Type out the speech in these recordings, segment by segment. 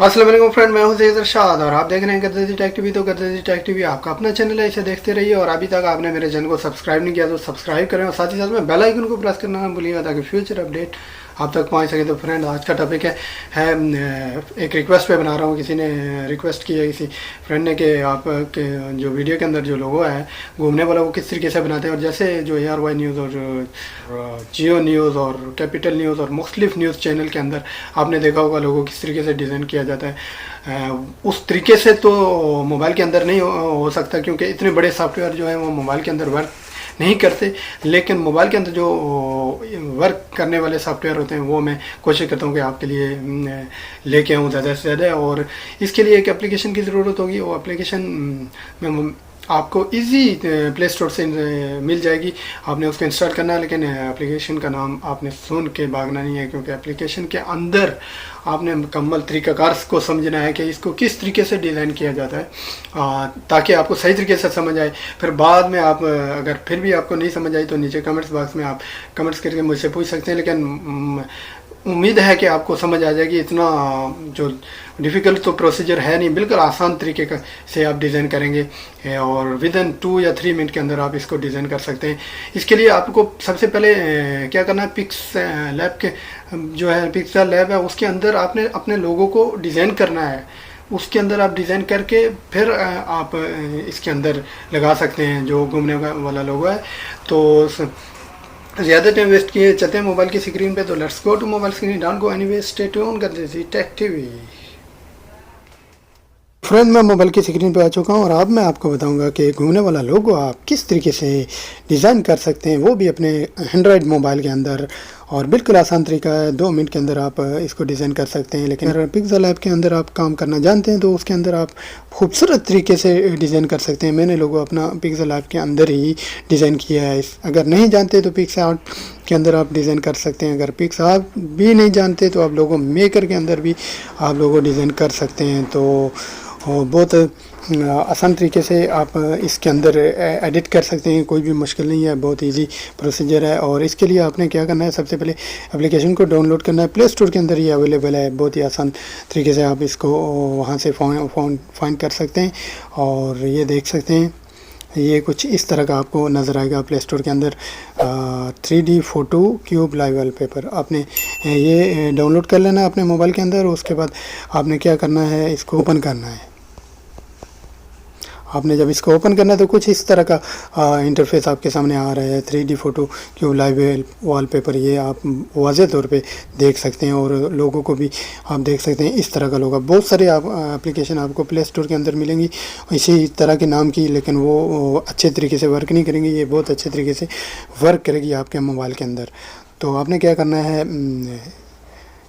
अस्सलाम वालेकुम फ्रेंड, मैं हूं ज़ैद अरशाद और आप देख रहे हैं गद्दाजी टेक टीवी। तो गद्दाजी टेक टीवी आपका अपना चैनल है, इसे देखते रहिए। और अभी तक आपने मेरे चैनल को सब्सक्राइब नहीं किया तो सब्सक्राइब करें और साथ ही साथ में बेल आइकन को प्रेस करना ना भूलिएगा ताकि फ्यूचर अपडेट आप तक पहुंच सके। तो फ्रेंड, आज का टॉपिक है एक रिक्वेस्ट पे बना रहा हूँ। किसी ने रिक्वेस्ट की है, किसी फ्रेंड ने, कि आप के जो वीडियो के अंदर जो लोगो है घूमने वाला वो किस तरीके से बनाते हैं। और जैसे जो ARY न्यूज़ और जियो न्यूज़ और कैपिटल न्यूज़ और मुख्तलिफ न्यूज़ चैनल के अंदर आपने देखा होगा लोगो किस तरीके से डिज़ाइन किया जाता है, उस तरीके से तो मोबाइल के अंदर नहीं हो सकता, क्योंकि इतने बड़े सॉफ्टवेयर जो है वो मोबाइल के अंदर वर्क नहीं करते। लेकिन मोबाइल के अंदर जो वर्क करने वाले सॉफ्टवेयर होते हैं वो मैं कोशिश करता हूँ कि आपके लिए लेके आऊँ ज़्यादा से ज़्यादा। और इसके लिए एक एप्लीकेशन की ज़रूरत होगी। वो एप्लीकेशन में आपको इजी प्ले स्टोर से मिल जाएगी, आपने उसको इंस्टॉल करना है। लेकिन एप्लीकेशन का नाम आपने सुन के भागना नहीं है, क्योंकि एप्लीकेशन के अंदर आपने मुकम्मल तरीक़ाकार को समझना है कि इसको किस तरीके से डिज़ाइन किया जाता है, ताकि आपको सही तरीके से समझ आए। फिर बाद में आप अगर फिर भी आपको नहीं समझ आई तो नीचे कमेंट्स बॉक्स में आप कमेंट्स करके मुझसे पूछ सकते हैं। लेकिन उम्मीद है कि आपको समझ आ जाएगी। इतना जो डिफ़िकल्ट तो प्रोसीजर है नहीं, बिल्कुल आसान तरीके का से आप डिज़ाइन करेंगे और विद इन 2 या 3 मिनट के अंदर आप इसको डिज़ाइन कर सकते हैं। इसके लिए आपको सबसे पहले क्या करना है, पिक्सलैब के जो है पिक्सलैब है उसके अंदर आपने अपने लोगों को डिज़ाइन करना है। उसके अंदर आप डिज़ाइन करके फिर आप इसके अंदर लगा सकते हैं जो घूमने वाला लोगो है। तो ज़्यादा टाइम वेस्ट किए चलते हैं मोबाइल की स्क्रीन पे। तो let's go to mobile screen, don't go anyway, stay tune कर दीजिए टेक टीवी। फ्रेंड, मैं मोबाइल की स्क्रीन पे आ चुका हूँ और अब मैं आपको बताऊंगा कि घूमने वाला लोगो आप किस तरीके से डिज़ाइन कर सकते हैं, वो भी अपने एंड्रॉयड मोबाइल के अंदर। और बिल्कुल आसान तरीका है, 2 मिनट के अंदर आप इसको डिज़ाइन कर सकते हैं। लेकिन अगर पिक्सलैब के अंदर आप काम करना जानते हैं तो उसके अंदर आप खूबसूरत तरीके से डिज़ाइन कर सकते हैं। मैंने लोगो अपना पिक्सलैब के अंदर ही डिज़ाइन किया है। अगर नहीं जानते तो पिक्सआर्ट के अंदर आप डिज़ाइन कर सकते हैं। अगर पिक्सआर्ट भी नहीं जानते तो आप लोगो मेकर के अंदर भी आप लोगो डिज़ाइन कर सकते हैं। तो बहुत आसान तरीके से आप इसके अंदर एडिट कर सकते हैं, कोई भी मुश्किल नहीं है, बहुत इजी प्रोसीजर है। और इसके लिए आपने क्या करना है, सबसे पहले एप्लीकेशन को डाउनलोड करना है। प्ले स्टोर के अंदर ही अवेलेबल है, बहुत ही आसान तरीके से आप इसको वहाँ से फाइंड कर सकते हैं। और ये देख सकते हैं, ये कुछ इस तरह का आपको नज़र आएगा प्ले स्टोर के अंदर। 3D photo cube live wallpaper आपने ये डाउनलोड कर लेना है अपने मोबाइल के अंदर। उसके बाद आपने क्या करना है, इसको ओपन करना है। आपने जब इसको ओपन करना है तो कुछ इस तरह का इंटरफेस आपके सामने आ रहा है। 3D photo cube live wallpaper, ये आप वाज़े तौर पे देख सकते हैं। और लोगों को भी आप देख सकते हैं, इस तरह का लोगो। बहुत सारे आप एप्लीकेशन आपको प्ले स्टोर के अंदर मिलेंगी इसी तरह के नाम की, लेकिन वो अच्छे तरीके से वर्क नहीं करेंगी। ये बहुत अच्छे तरीके से वर्क करेगी आपके मोबाइल के अंदर। तो आपने क्या करना है,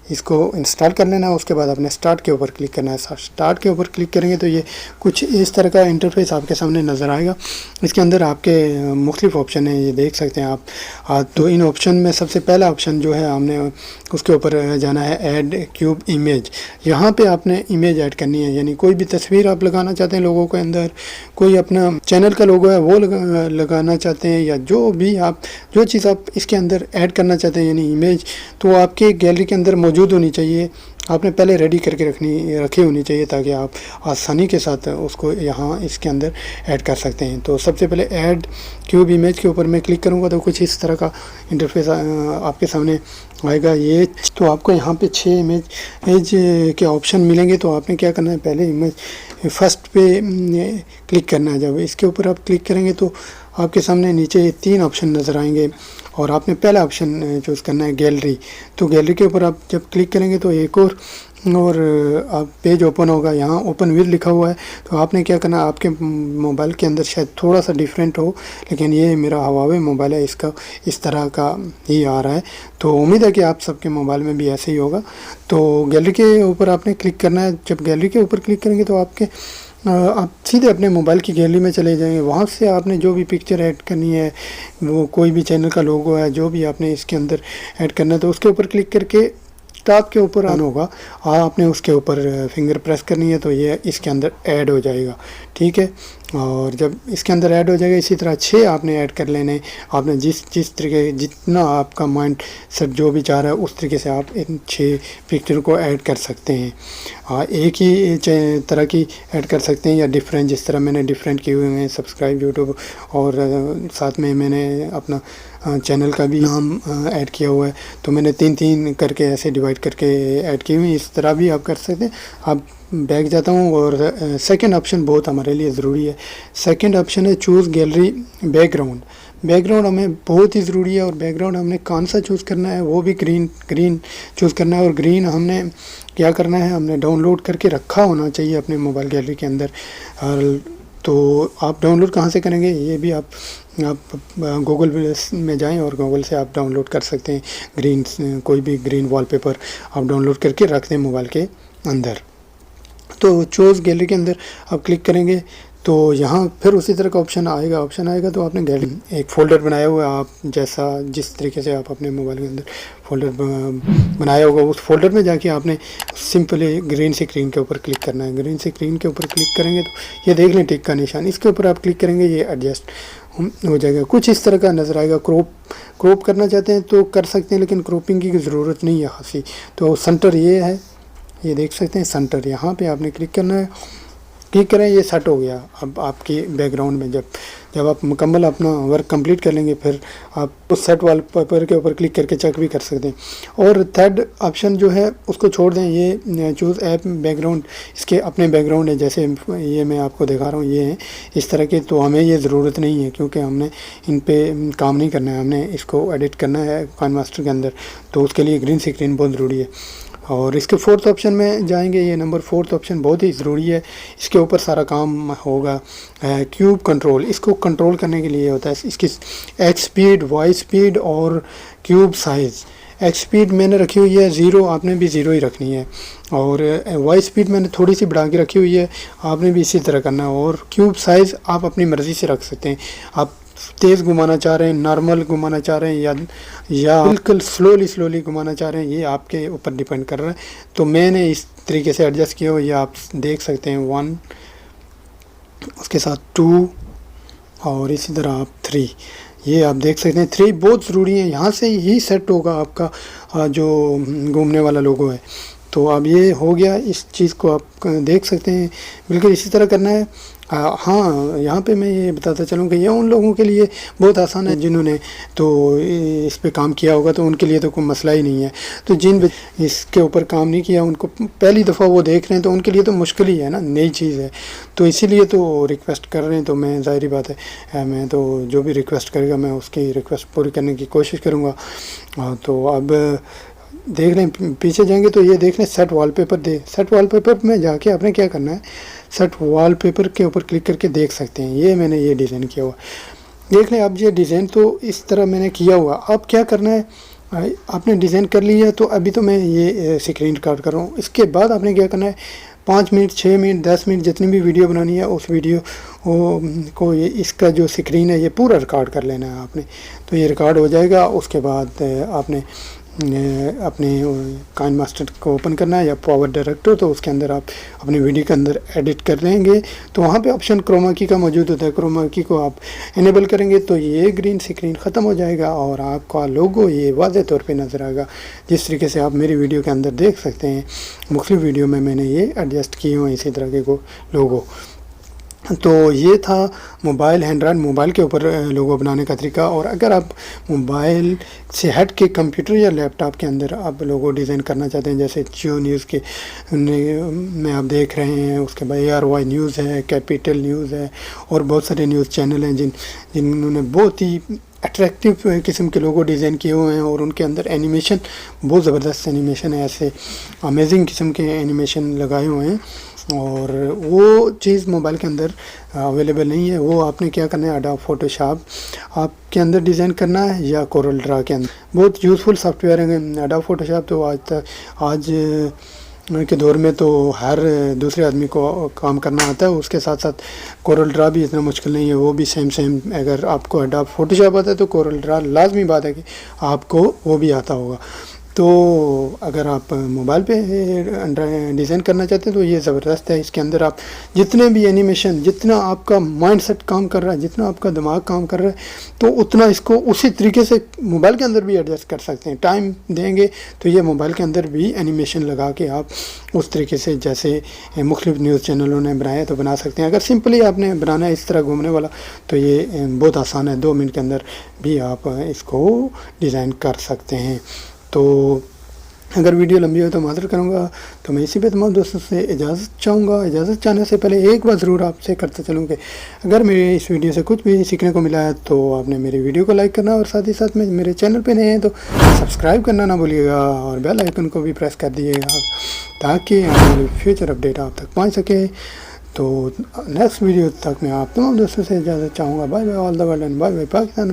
इसको इंस्टॉल कर लेना है। उसके बाद आपने स्टार्ट के ऊपर क्लिक करना है। स्टार्ट के ऊपर क्लिक करेंगे तो ये कुछ इस तरह का इंटरफेस आपके सामने नज़र आएगा। इसके अंदर आपके मुख्तलिफ ऑप्शन हैं, ये देख सकते हैं आप। तो इन ऑप्शन में सबसे पहला ऑप्शन जो है, हमने उसके ऊपर जाना है, ऐड क्यूब इमेज। यहाँ पे आपने इमेज ऐड करनी है, यानी कोई भी तस्वीर आप लगाना चाहते हैं लोगों के अंदर, कोई अपना चैनल का लोगो है वो लगाना चाहते हैं, या जो चीज़ आप इसके अंदर ऐड करना चाहते हैं यानी इमेज, तो आपके गैलरी के अंदर मौजूद होनी चाहिए। आपने पहले रेडी करके रखी होनी चाहिए ताकि आप आसानी के साथ उसको यहाँ इसके अंदर ऐड कर सकते हैं। तो सबसे पहले ऐड क्यूब इमेज के ऊपर मैं क्लिक करूँगा तो कुछ इस तरह का इंटरफेस आपके सामने आएगा। ये तो आपको यहाँ पे 6 इमेज के ऑप्शन मिलेंगे। तो आपने क्या करना है, पहले इमेज फर्स्ट पे क्लिक करना है। जब इसके ऊपर आप क्लिक करेंगे तो आपके सामने नीचे 3 ऑप्शन नज़र आएंगे और आपने पहला ऑप्शन चूज़ करना है, गैलरी। तो गैलरी के ऊपर आप जब क्लिक करेंगे तो एक और आप पेज ओपन होगा, यहाँ ओपन विद लिखा हुआ है। तो आपने क्या करना है, आपके मोबाइल के अंदर शायद थोड़ा सा डिफरेंट हो, लेकिन ये मेरा हवावे मोबाइल है, इसका इस तरह का ही आ रहा है। तो उम्मीद है कि आप सबके मोबाइल में भी ऐसे ही होगा। तो गैलरी के ऊपर आपने क्लिक करना है। जब गैलरी के ऊपर क्लिक करेंगे तो आप सीधे अपने मोबाइल की गैलरी में चले जाएंगे। वहाँ से आपने जो भी पिक्चर ऐड करनी है, वो कोई भी चैनल का लोगो है, जो भी आपने इसके अंदर ऐड करना है, तो उसके ऊपर क्लिक करके डेस्कटॉप के ऊपर ऑन होगा, आपने उसके ऊपर फिंगर प्रेस करनी है तो ये इसके अंदर ऐड हो जाएगा, ठीक है। और जब इसके अंदर ऐड हो जाएगा, इसी तरह 6 आपने ऐड कर लेने। आपने जिस तरीके, जितना आपका माइंड सेट जो भी चाह रहा है उस तरीके से आप इन 6 पिक्चर को ऐड कर सकते हैं। एक ही तरह की ऐड कर सकते हैं या डिफरेंट, जिस तरह मैंने डिफरेंट किए हुए हैं सब्सक्राइब यूट्यूब, और साथ में मैंने अपना चैनल का भी नाम ऐड किया हुआ है, तो मैंने 3-3 करके ऐसे डिवाइड करके ऐड किए हुए हैं। इस तरह भी आप कर सकते हैं। अब बैक जाता हूँ और सेकंड ऑप्शन बहुत हमारे लिए ज़रूरी है। सेकंड ऑप्शन है चूज़ गैलरी बैकग्राउंड। बैकग्राउंड हमें बहुत ही ज़रूरी है, और बैकग्राउंड हमने कौन सा चूज़ करना है, वो भी ग्रीन चूज़ करना है। और ग्रीन हमने क्या करना है, हमने डाउनलोड करके रखा होना चाहिए अपने मोबाइल गैलरी के अंदर। तो आप डाउनलोड कहाँ से करेंगे, ये भी आप गूगल में जाएं और गूगल से आप डाउनलोड कर सकते हैं। कोई भी ग्रीन वॉलपेपर आप डाउनलोड करके रख दें मोबाइल के अंदर। तो चूज़ गैलरी के अंदर आप क्लिक करेंगे तो यहाँ फिर उसी तरह का ऑप्शन आएगा। तो आपने गैलरी एक फ़ोल्डर बनाया हुआ है, आप जिस तरीके से आप अपने मोबाइल के अंदर फ़ोल्डर बनाया होगा, उस फोल्डर में जाके आपने सिंपली ग्रीन स्क्रीन के ऊपर क्लिक करना है। ग्रीन स्क्रीन के ऊपर क्लिक करेंगे तो ये देख लें टिक का निशान, इसके ऊपर आप क्लिक करेंगे, ये एडजस्ट हो जाएगा। कुछ इस तरह का नज़र आएगा। क्रॉप करना चाहते हैं तो कर सकते हैं, लेकिन क्रॉपिंग की ज़रूरत नहीं है खासी। तो सेंटर ये है, ये देख सकते हैं सेंटर, यहाँ पे आपने क्लिक करना है। क्लिक करें, ये सेट हो गया। अब आपकी बैकग्राउंड में जब आप मुकम्मल अपना वर्क कंप्लीट कर लेंगे, फिर आप उस सेट वॉलपेपर के ऊपर क्लिक करके चेक भी कर सकते हैं। और थर्ड ऑप्शन जो है उसको छोड़ दें, ये चूज़ ऐप बैकग्राउंड, इसके अपने बैकग्राउंड है, जैसे ये मैं आपको दिखा रहा हूँ, ये है इस तरह के। तो हमें ये ज़रूरत नहीं है, क्योंकि हमने इन पे काम नहीं करना है, हमने इसको एडिट करना है काइनमास्टर के अंदर। तो उसके लिए ग्रीन स्क्रीन बहुत ज़रूरी है। और इसके फोर्थ ऑप्शन में जाएंगे, ये नंबर 4th ऑप्शन बहुत ही ज़रूरी है। इसके ऊपर सारा काम होगा। क्यूब कंट्रोल, इसको कंट्रोल करने के लिए होता है। इसकी एक्स स्पीड, वाई स्पीड और क्यूब साइज़। एक्स स्पीड मैंने रखी हुई है 0, आपने भी 0 ही रखनी है। और वाई स्पीड मैंने थोड़ी सी बढ़ा के रखी हुई है, आपने भी इसी तरह करना है। और क्यूब साइज़ आप अपनी मर्ज़ी से रख सकते हैं। आप तेज़ घुमाना चाह रहे हैं, नॉर्मल घुमाना चाह रहे हैं, या बिल्कुल स्लोली घुमाना चाह रहे हैं, ये आपके ऊपर डिपेंड कर रहा है। तो मैंने इस तरीके से एडजस्ट किया हो, ये आप देख सकते हैं। 1, उसके साथ 2 और इसी तरह आप 3, ये आप देख सकते हैं। 3 बहुत ज़रूरी है, यहाँ से ही सेट होगा आपका जो घूमने वाला लोगो है। तो अब ये हो गया, इस चीज़ को आप देख सकते हैं। बिल्कुल इसी तरह करना है। हाँ, यहाँ पे मैं ये बताता चलूँ कि ये उन लोगों के लिए बहुत आसान है जिन्होंने तो इस पे काम किया होगा, तो उनके लिए तो कोई मसला ही नहीं है। तो जिन इसके ऊपर काम नहीं किया, उनको पहली दफ़ा वो देख रहे हैं, तो उनके लिए तो मुश्किल ही है ना, नई चीज़ है। तो इसीलिए तो रिक्वेस्ट कर रहे हैं। तो मैं ज़ाहिर बात है, मैं तो जो भी रिक्वेस्ट करेगा मैं उसकी रिक्वेस्ट पूरी करने की कोशिश करूँगा। तो अब देख लें, पीछे जाएंगे तो ये देख लें सेट वॉलपेपर सेट वॉलपेपर में जाके आपने क्या करना है, सेट वॉलपेपर के ऊपर क्लिक करके देख सकते हैं। ये मैंने ये डिज़ाइन किया हुआ, देख लें। अब ये डिज़ाइन तो इस तरह मैंने किया हुआ। अब क्या करना है, आपने डिज़ाइन कर लिया, तो अभी तो मैं ये स्क्रीन रिकॉर्ड कर रहा हूँ। इसके बाद आपने क्या करना है, 5 मिनट, 6 मिनट, 10 मिनट जितनी भी वीडियो बनानी है, उस वीडियो को ये इसका जो स्क्रीन है ये पूरा रिकॉर्ड कर लेना है आपने। तो ये रिकॉर्ड हो जाएगा। उसके बाद आपने अपने काइनमास्टर को ओपन करना है या पावर डायरेक्टर, तो उसके अंदर आप अपनी वीडियो के अंदर एडिट कर लेंगे। तो वहाँ पे ऑप्शन क्रोमा की का मौजूद होता है। क्रोमा की को आप इनेबल करेंगे तो ये ग्रीन स्क्रीन ख़त्म हो जाएगा और आपका लोगो ये वाज़े तौर पे नज़र आएगा, जिस तरीके से आप मेरी वीडियो के अंदर देख सकते हैं। मुख्तलिफ वीडियो में मैंने ये एडजस्ट किए हुए इसी तरह के लोगो। तो ये था मोबाइल, एंड्रॉयड मोबाइल के ऊपर लोगो बनाने का तरीका। और अगर आप मोबाइल से हट के कंप्यूटर या लैपटॉप के अंदर आप लोगो डिज़ाइन करना चाहते हैं, जैसे जियो न्यूज़ के में आप देख रहे हैं, उसके बाद ARY न्यूज़ है, कैपिटल न्यूज़ है, और बहुत सारे न्यूज़ चैनल हैं जिन्होंने बहुत ही अट्रैक्टिव किस्म के लोगो डिज़ाइन किए हुए हैं, और उनके अंदर एनिमेशन बहुत ज़बरदस्त एनिमेशन है, ऐसे अमेजिंग किस्म के एनिमेशन लगाए हुए हैं। और वो चीज़ मोबाइल के अंदर अवेलेबल नहीं है। वो आपने क्या करना है, एडोब फोटोशॉप आपके अंदर डिज़ाइन करना है या कोरल ड्रा के अंदर। बहुत यूज़फुल सॉफ्टवेयर है एडोब फोटोशॉप। तो आज के दौर में तो हर दूसरे आदमी को काम करना आता है। उसके साथ साथ कोरल ड्रा भी इतना मुश्किल नहीं है, वो भी सेम। अगर आपको एडोब फोटोशॉप आता है तो कोरल ड्रा लाजमी बात है कि आपको वो भी आता होगा। तो अगर आप मोबाइल पे डिज़ाइन करना चाहते हैं तो ये ज़बरदस्त है। इसके अंदर आप जितने भी एनिमेशन, जितना आपका माइंडसेट काम कर रहा है, जितना आपका दिमाग काम कर रहा है, तो उतना इसको उसी तरीके से मोबाइल के अंदर भी एडजस्ट कर सकते हैं। टाइम देंगे तो ये मोबाइल के अंदर भी एनिमेशन लगा के आप उस तरीके से जैसे मुख्तलिफ न्यूज़ चैनलों ने बनाया तो बना सकते हैं। अगर सिंपली आपने बनाना है इस तरह घूमने वाला तो ये बहुत आसान है, 2 मिनट के अंदर भी आप इसको डिज़ाइन कर सकते हैं। तो अगर वीडियो लंबी हो तो माज़रत करूँगा। तो मैं इसी पे तमाम दोस्तों से इजाज़त चाहूँगा। इजाज़त चाहने से पहले एक बात ज़रूर आपसे करते चलूँ कि अगर मेरे इस वीडियो से कुछ भी सीखने को मिला है तो आपने मेरी वीडियो को लाइक करना और साथ ही साथ में मेरे चैनल पे नए हैं तो सब्सक्राइब करना ना भूलिएगा और बेल आइकन को भी प्रेस कर दीजिएगा ताकि हमारी फ्यूचर अपडेट आप तक पहुँच सके। तो नेक्स्ट वीडियो तक मैं आप तमाम दोस्तों से इजाज़त चाहूँगा। Bye bye all the world and bye bye Pakistan.